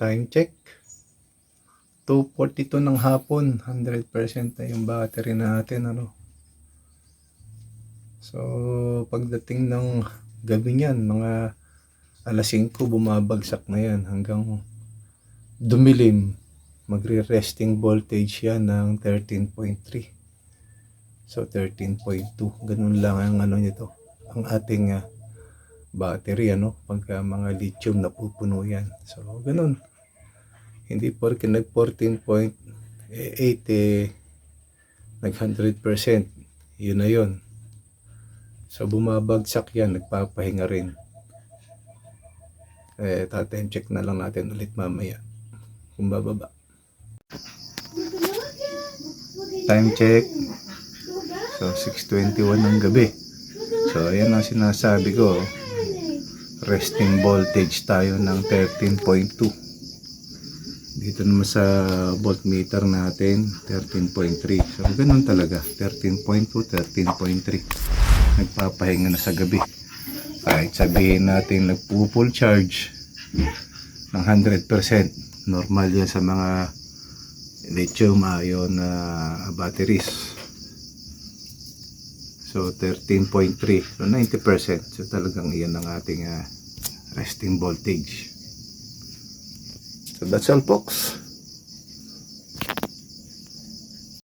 Time check. 2:42 ng hapon. 100% na yung battery natin. So, pagdating ng gabi niyan, mga alas 5, bumabagsak na yan hanggang dumilim. Magre-resting voltage yan ng 13.3. So, 13.2. Ganun lang ang nito. Ang ating battery, pagka mga lithium napupuno yan. So, ganun. Hindi porke nag 14.8 nag 100%. Yun na yun. So, bumabagsak yan. Nagpapahinga rin. Time check na lang natin ulit mamaya. Kung bababa. Time check. So, 6:21 ng gabi. So, ayan ang sinasabi ko. Resting voltage tayo ng 13.2. Dito naman sa voltmeter natin, 13.3. So, ganun talaga. 13.2, 13.3. Nagpapahinga na sa gabi. Kahit sabihin natin nagpo-full charge ng 100%. Normal yan sa mga lithium-ion batteries. So, 13.3. So, 90%. So, talagang iyan ang ating resting voltage. So, that's all, folks.